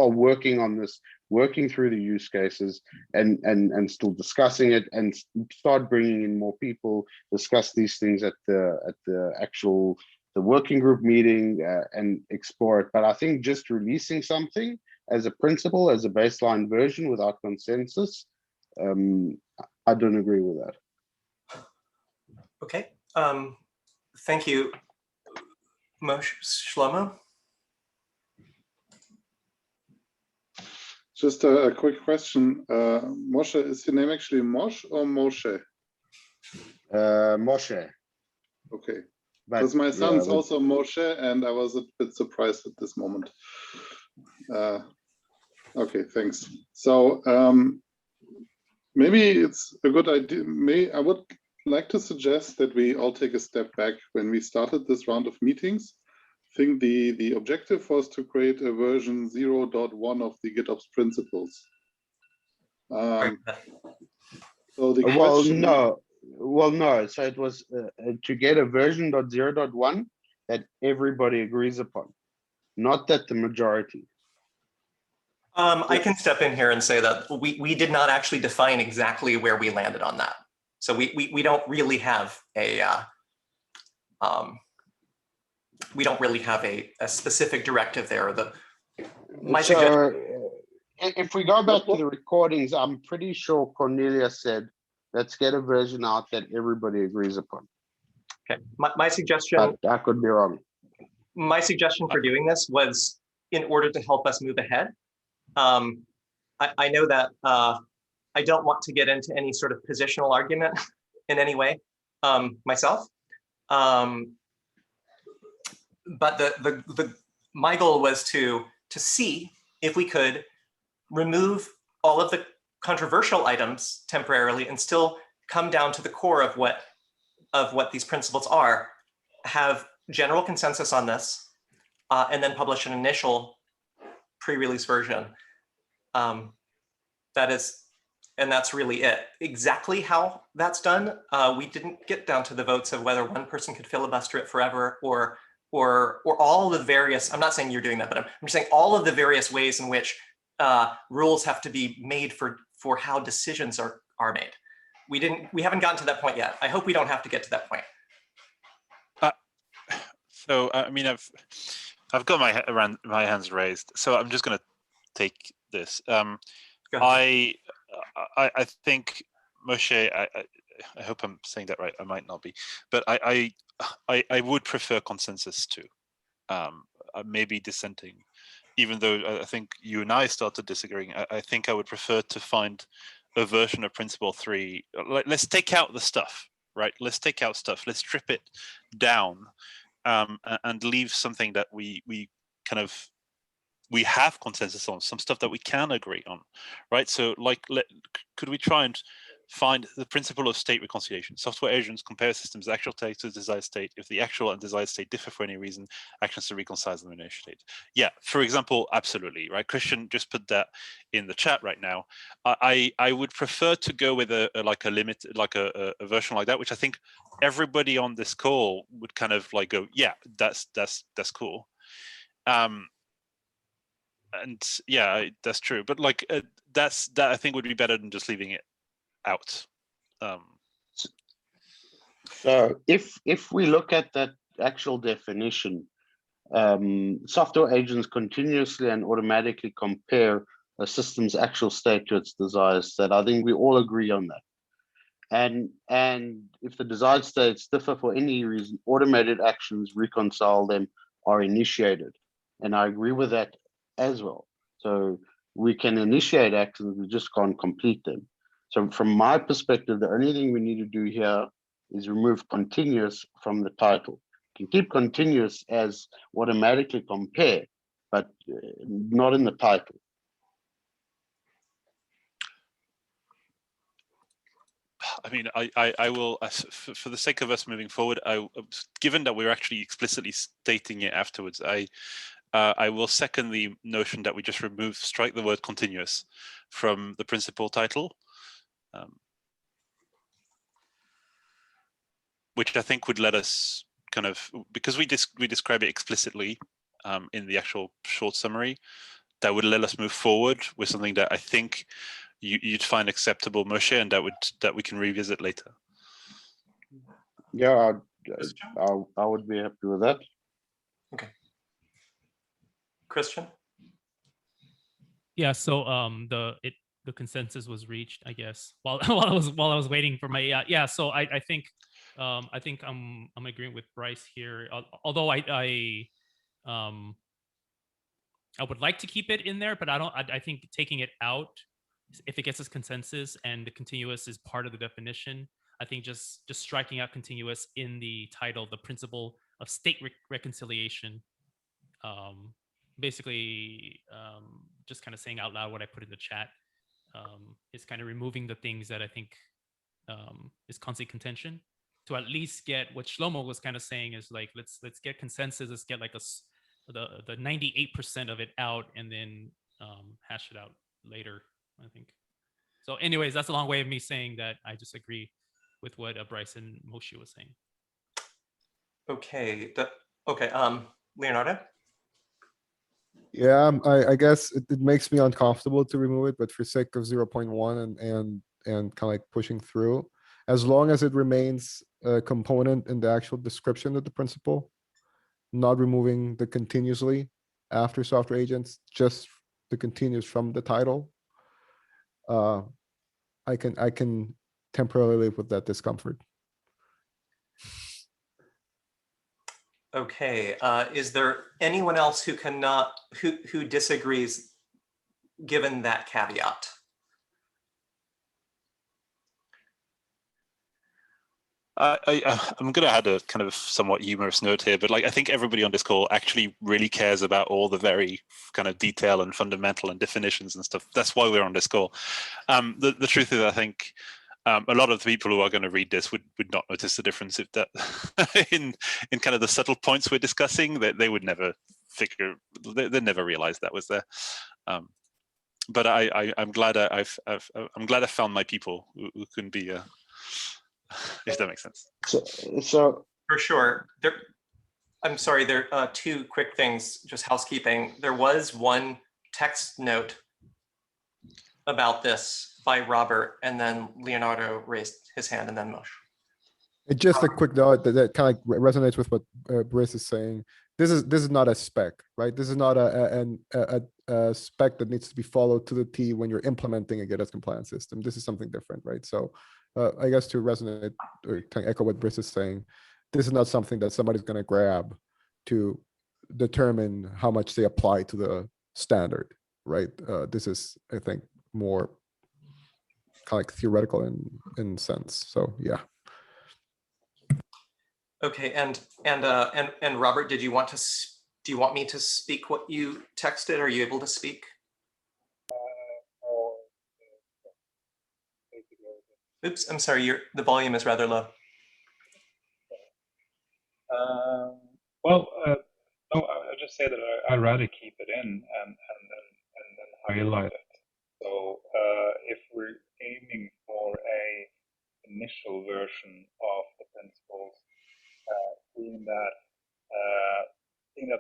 are working on this, working through the use cases and still discussing it, and start bringing in more people, discuss these things at the actual working group meeting and explore it. But I think just releasing something as a principle, as a baseline version without consensus, I don't agree with that. Okay, thank you, Moshe. Shlomo? Just a quick question. Moshe, is your name actually Mosh or Moshe? Moshe. Okay. Because my son's also Moshe, and I was a bit surprised at this moment. Okay, thanks. So maybe it's a good idea. I would like to suggest that we all take a step back. When we started this round of meetings, I think the objective was to create a version 0.1 of the GitOps principles. So the question, no. So it was to get a version 0.1 that everybody agrees upon, not that the majority. I can step in here and say that we did not actually define exactly where we landed on that. So we don't really have a specific directive there. If we go back to the recordings, I'm pretty sure Cornelia said, let's get a version out that everybody agrees upon. Okay, my suggestion. But I could be wrong. My suggestion for doing this was in order to help us move ahead. I know that I don't want to get into any sort of positional argument in any way. myself. But my goal was to see if we could remove all of the controversial items temporarily and still come down to the core of what these principles are, have general consensus on this, and then publish an initial pre-release version. That's really it. Exactly how that's done, we didn't get down to the votes of whether one person could filibuster it forever or all the various, I'm not saying you're doing that, but I'm just saying all of the various ways in which rules have to be made for how decisions are made. We haven't gotten to that point yet. I hope we don't have to get to that point. So I mean, I've got my hands raised, so I'm just going to take this. I think Moshe, I hope I'm saying that right. I might not be, but I would prefer consensus too. Maybe dissenting, even though I think you and I started disagreeing. I think I would prefer to find a version of Principle 3. Let's take out the stuff, right? Let's take out stuff. Let's strip it down, and leave something that we have consensus on, some stuff that we can agree on, right? So like, could we try and find the principle of state reconciliation? Software agents compare systems' actual state to desired state. If the actual and desired state differ for any reason, actions to reconcile them initiate. Yeah, for example, absolutely, right? Christian just put that in the chat right now. I would prefer to go with a version like that, which I think everybody on this call would kind of like go, yeah, that's cool. And yeah, that's true. But like that I think would be better than just leaving it out. So if we look at that actual definition, software agents continuously and automatically compare a system's actual state to its desired state. I think we all agree on that. And if the desired states differ for any reason, automated actions reconcile them are initiated. And I agree with that as well. So we can initiate actions, we just can't complete them. So from my perspective, the only thing we need to do here is remove continuous from the title. You can keep continuous as automatically compare, but not in the title. I mean, I will, for the sake of us moving forward, given that we're actually explicitly stating it afterwards, I will second the notion that we just strike the word continuous from the principal title, which I think would let us kind of, because we describe it explicitly in the actual short summary, that would let us move forward with something that I think you'd find acceptable, Moshe, and that we can revisit later. Yeah, I would be happy with that. Okay. Christian? Yeah, so the consensus was reached, I guess, while I was waiting for my yeah. So I think I'm agreeing with Bryce here. Although I would like to keep it in there, but I think taking it out, if it gets us consensus and the continuous is part of the definition, I think just striking out continuous in the title, the principle of state reconciliation, basically just kind of saying out loud what I put in the chat, is kind of removing the things that I think is constant contention, to at least get what Shlomo was kind of saying is like, let's get consensus, let's get like the 98% of it out, and then hash it out later, I think. So anyways, that's a long way of me saying that I just agree with what Bryce and Moshe was saying. Okay, Leonardo? Yeah, I guess it makes me uncomfortable to remove it, but for sake of 0.1 and kind of like pushing through, as long as it remains a component in the actual description of the principle, not removing the continuously after software agents, just the continuous from the title. I can temporarily live with that discomfort. Okay, is there anyone else who who disagrees given that caveat? I'm going to add a kind of somewhat humorous note here, but like I think everybody on this call actually really cares about all the very kind of detail and fundamental and definitions and stuff. That's why we're on this call. The truth is, I think a lot of the people who are going to read this would not notice the difference if that in kind of the subtle points we're discussing. That they would never figure, they never realize that was there. But I'm glad I'm glad I found my people who can be. If that makes sense. So For sure. I'm sorry, there are two quick things, just housekeeping. There was one text note about this by Robert, and then Leonardo raised his hand, and then Moshe. Just a quick note that kind of resonates with what Brice is saying. This is not a spec, right? This is not a spec that needs to be followed to the T when you're implementing a GitOps compliance system. This is something different, right? So I guess to resonate or to echo what Brice is saying, this is not something that somebody's going to grab to determine how much they apply to the standard, right? This is, I think, more kind of like theoretical in sense. So yeah. Okay, and Robert, do you want me to speak what you texted? Are you able to speak? Oops, I'm sorry. The volume is rather low. Well, no, I just say that I'd rather keep it in and then highlight it. So if we're aiming for a initial version of the principles, seeing that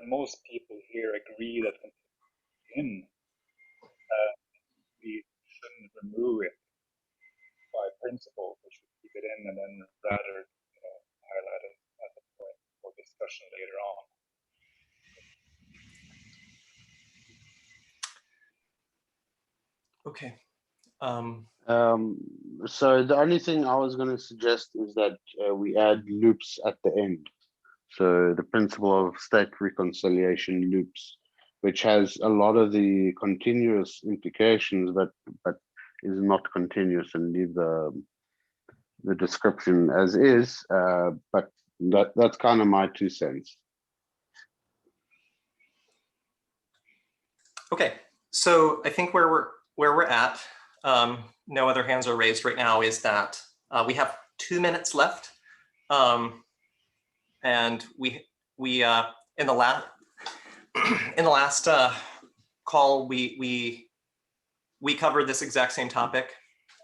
most people here agree that in we shouldn't remove it by principle. We should keep it in and then rather highlight it as a point for discussion later on. Okay. So the only thing I was going to suggest is that we add loops at the end. So the principle of state reconciliation loops, which has a lot of the continuous implications, but is not continuous, and leave the description as is. But that's kind of my 2 cents. Okay, so I think where we're at, no other hands are raised right now, is that we have 2 minutes left, and we in the last call we covered this exact same topic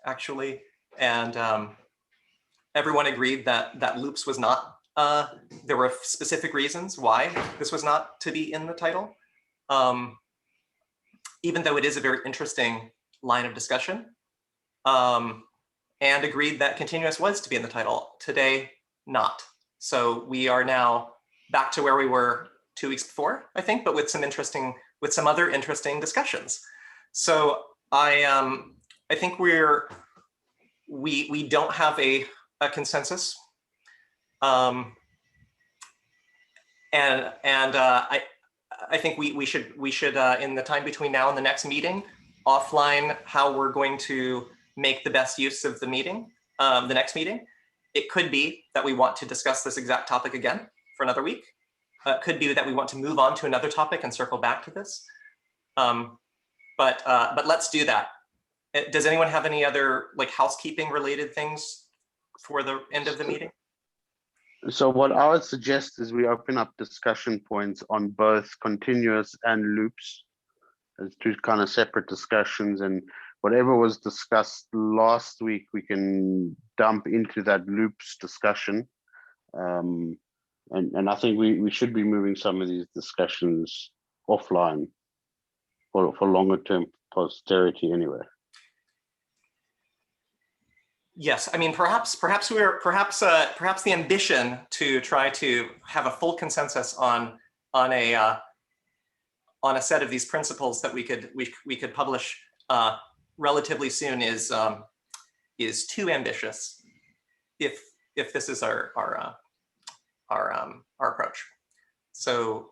actually, and everyone agreed that loops was not. There were specific reasons why this was not to be in the title. Even though it is a very interesting line of discussion, and agreed that continuous was to be in the title. Today, not. So we are now back to where we were 2 weeks before, I think, but with some other interesting discussions. So I think we don't have a consensus, I think we should in the time between now and the next meeting, offline how we're going to make the best use of the meeting, the next meeting. It could be that we want to discuss this exact topic again for another week. It could be that we want to move on to another topic and circle back to this. But let's do that. Does anyone have any other like housekeeping related things for the end of the meeting? So what I would suggest is we open up discussion points on both continuous and loops as 2 kind of separate discussions, and whatever was discussed last week, we can dump into that loops discussion. And I think we should be moving some of these discussions offline for longer term posterity anyway. Yes, I mean, perhaps the ambition to try to have a full consensus on a set of these principles that we could publish relatively soon is too ambitious if this is our approach. So,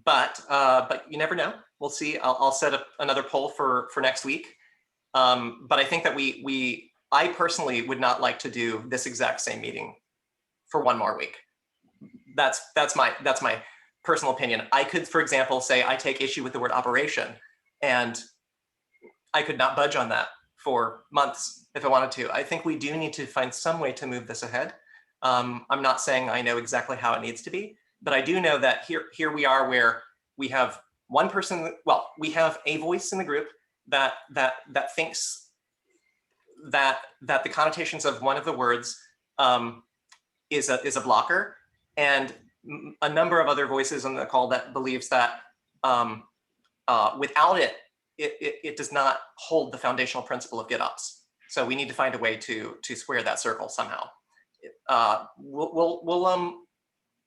but you never know. We'll see. I'll set up another poll for next week. But I think that I personally would not like to do this exact same meeting for one more week. That's my personal opinion. I could, for example, say I take issue with the word operation, and I could not budge on that for months if I wanted to. I think we do need to find some way to move this ahead. I'm not saying I know exactly how it needs to be, but I do know that here we are where we have one person, well, we have a voice in the group that thinks that the connotations of one of the words is a blocker, and a number of other voices on the call that believes that without it, it does not hold the foundational principle of GitOps. So we need to find a way to square that circle somehow.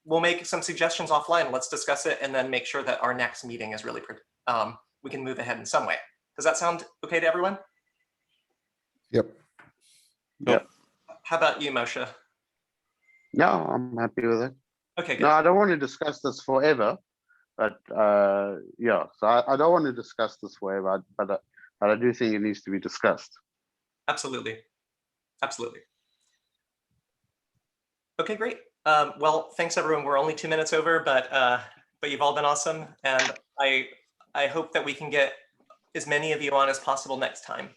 We'll make some suggestions offline. Let's discuss it and then make sure that our next meeting is really, we can move ahead in some way. Does that sound okay to everyone? Yep. Yep. How about you, Moshe? No, I'm happy with it. Okay, good. No, I don't want to discuss this forever, but yeah, so I don't want to discuss this forever, but I do think it needs to be discussed. Absolutely. Absolutely. Okay, great. Well, thanks everyone. We're only 2 minutes over, but you've all been awesome. And I hope that we can get as many of you on as possible next time.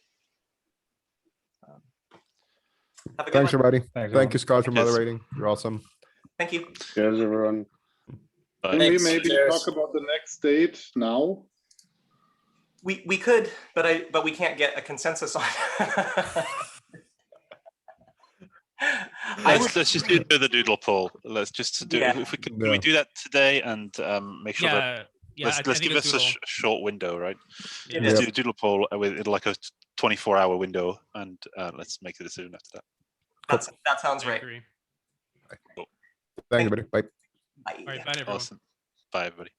Have a good Thanks, one. everybody. Thanks, Thank you, Scott, for Yes. moderating. You're awesome. Thank you. Cheers, everyone. Can we maybe talk about the next date now? We could, but we can't get a consensus on it. Let's just do the doodle poll. Let's just do, Yeah. if we can Yeah. we do that today and make sure that Yeah, let's I think give a us a doodle. short window, right? Yeah. Let's Yep. do a doodle poll with like a 24-hour window, and let's make the decision after that. That sounds I right. agree. Thank you, everybody. Bye. Bye. All right, bye everyone. Awesome. Bye, everybody.